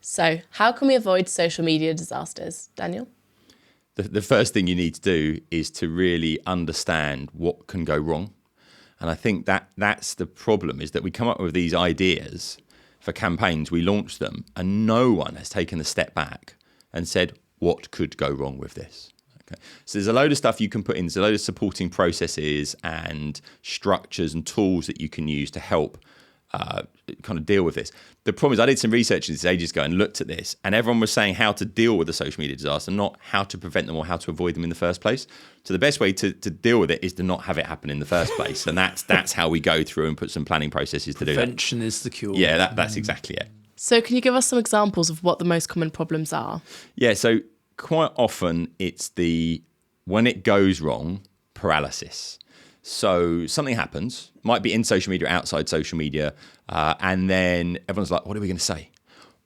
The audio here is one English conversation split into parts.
So how can we avoid social media disasters, Daniel? The first thing you need to do is to really understand what can go wrong. And I think that's the problem, is that we come up with these ideas for campaigns, we launch them, and no one has taken a step back and said, what could go wrong with this? Okay. So there's a load of stuff you can put in, there's a load of supporting processes and structures and tools that you can use to help kind of deal with this. The problem is I did some research this ages ago and looked at this, and everyone was saying how to deal with a social media disaster, not how to prevent them or how to avoid them in the first place. So the best way to deal with it is to not have it happen in the first place. And that's how we go through and put some planning processes to do that. Prevention is the cure. Yeah, that's exactly it. So can you give us some examples of what the most common problems are? Yeah, so quite often it's when it goes wrong, paralysis. So something happens, might be in social media, outside social media, and then everyone's like, what are we going to say?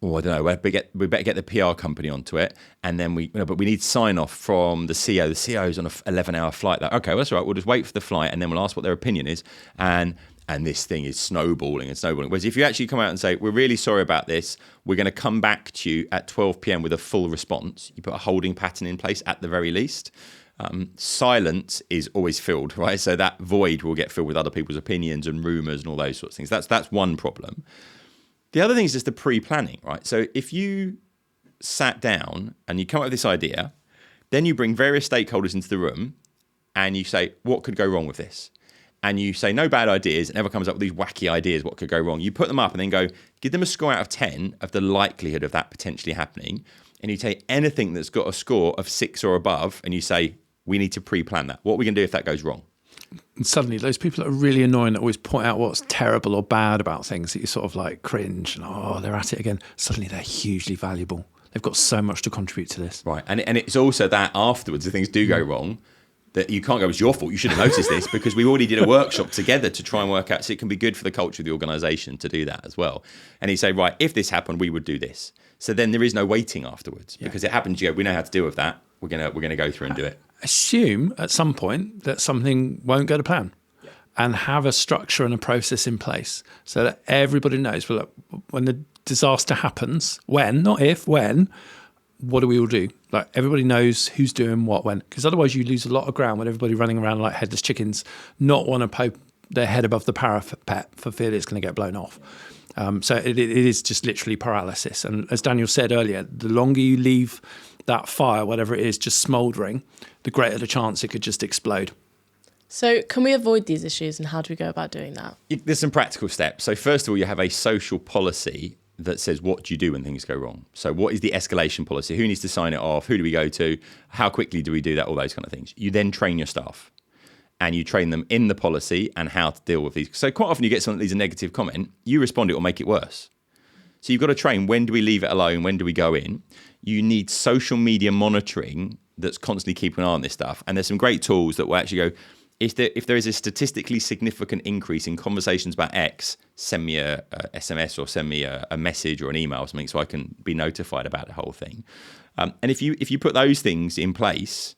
Oh, I don't know, we better get the PR company onto it, and then we need sign off from the CEO. The CEO's on an 11-hour flight. Like, okay, well, that's all right, we'll just wait for the flight, and then we'll ask what their opinion is, and this thing is snowballing and snowballing. Whereas if you actually come out and say, we're really sorry about this, we're going to come back to you at 12 p.m. with a full response, you put a holding pattern in place at the very least. Silence is always filled, right? So that void will get filled with other people's opinions and rumours and all those sorts of things. That's one problem. The other thing is just the pre-planning, right? So if you sat down and you come up with this idea, then you bring various stakeholders into the room and you say, what could go wrong with this? And you say no bad ideas, and everyone comes up with these wacky ideas, what could go wrong. You put them up and then go, give them a score out of 10 of the likelihood of that potentially happening. And you take anything that's got a score of 6 or above and you say, we need to pre-plan that. What are we going to do if that goes wrong? And suddenly those people that are really annoying that always point out what's terrible or bad about things that you sort of like cringe and, oh, they're at it again. Suddenly they're hugely valuable. They've got so much to contribute to this. Right. And it's also that afterwards, if things do go wrong, that you can't go, it's your fault, you should have noticed this, because we already did a workshop together to try and work out. So it can be good for the culture of the organisation to do that as well. And you say, right, if this happened, we would do this. So then there is no waiting afterwards, because it happens, we know how to deal with that. We're gonna go through and do it. Assume at some point that something won't go to plan, and have a structure and a process in place so that everybody knows, well, look, when the disaster happens, when, not if, when, what do we all do? Like, everybody knows who's doing what when, because otherwise you lose a lot of ground when everybody running around like headless chickens, not want to poke their head above the parapet for fear that it's going to get blown off. So it is just literally paralysis. And as Daniel said earlier, the longer you leave that fire, whatever it is, just smouldering, the greater the chance it could just explode. So can we avoid these issues, and how do we go about doing that? There's some practical steps. So first of all, you have a social policy that says, what do you do when things go wrong? So what is the escalation policy? Who needs to sign it off? Who do we go to? How quickly do we do that? All those kind of things. You then train your staff, and you train them in the policy and how to deal with these. So quite often you get someone that leaves a negative comment, you respond, it will make it worse. So you've got to train, when do we leave it alone? When do we go in? You need social media monitoring that's constantly keeping an eye on this stuff. And there's some great tools that will actually go, if there is a statistically significant increase in conversations about X, send me a SMS or send me a message or an email or something, so I can be notified about the whole thing. And if you put those things in place,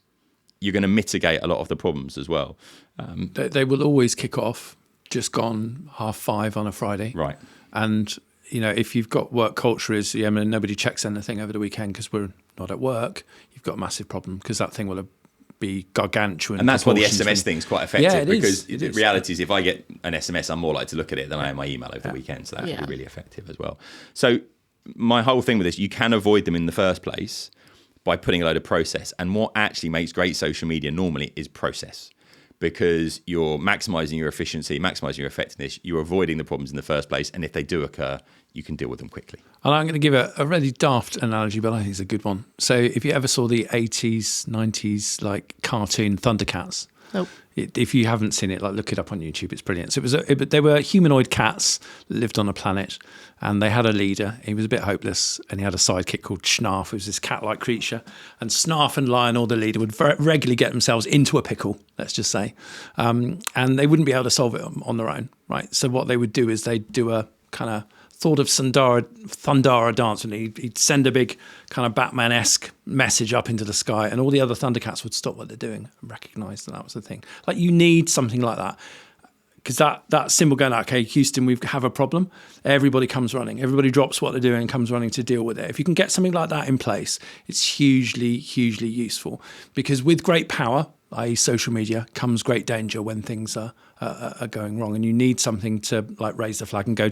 you're going to mitigate a lot of the problems as well. They will always kick off just gone 5:30 on a Friday. Right. And, if you've got work culture is, nobody checks anything over the weekend because we're not at work, you've got a massive problem, because that thing will be gargantuan. And that's why the SMS thing's quite effective, yeah, because the reality is if I get an SMS, I'm more likely to look at it than I am my email over the weekend. So that can be really effective as well. So my whole thing with this, you can avoid them in the first place by putting a load of process. And what actually makes great social media normally is process, because you're maximising your efficiency, maximising your effectiveness, you're avoiding the problems in the first place. And if they do occur, you can deal with them quickly. And I'm going to give a really daft analogy, but I think it's a good one. So if you ever saw the 80s, 90s, like cartoon Thundercats, Nope. If you haven't seen it, look it up on YouTube. It's brilliant. So they were humanoid cats that lived on a planet, and they had a leader. He was a bit hopeless, and he had a sidekick called Snarf, who was this cat-like creature. And Snarf and Lionel, the leader, would regularly get themselves into a pickle, let's just say, and they wouldn't be able to solve it on their own, right? So what they would do is they'd do a kind of thought of Thundara dance, and he'd send a big kind of Batman-esque message up into the sky, and all the other Thundercats would stop what they're doing and recognise that was the thing. Like, you need something like that. because that symbol going, okay, Houston, we have a problem. Everybody comes running. Everybody drops what they're doing and comes running to deal with it. If you can get something like that in place, it's hugely, hugely useful. Because with great power, i.e. social media, comes great danger when things are going wrong. And you need something to like raise the flag and go,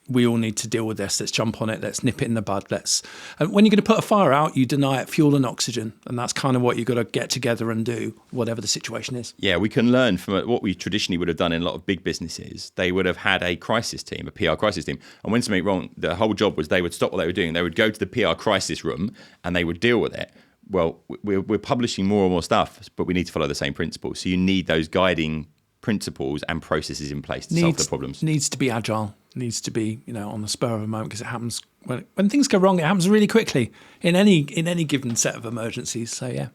we all need to deal with this. Let's jump on it. Let's nip it in the bud. And when you're going to put a fire out, you deny it fuel and oxygen. And that's kind of what you've got to get together and do, whatever the situation is. Yeah, we can learn from what we traditionally would have done in a lot of big businesses. They would have had a crisis team, a PR crisis team. And when something went wrong, the whole job was they would stop what they were doing. They would go to the PR crisis room and they would deal with it. Well, we're publishing more and more stuff, but we need to follow the same principles. So you need those guiding principles and processes in place to solve the problems. Needs to be agile. Needs to be, on the spur of a moment, because it happens when things go wrong. It happens really quickly in any given set of emergencies. So yeah.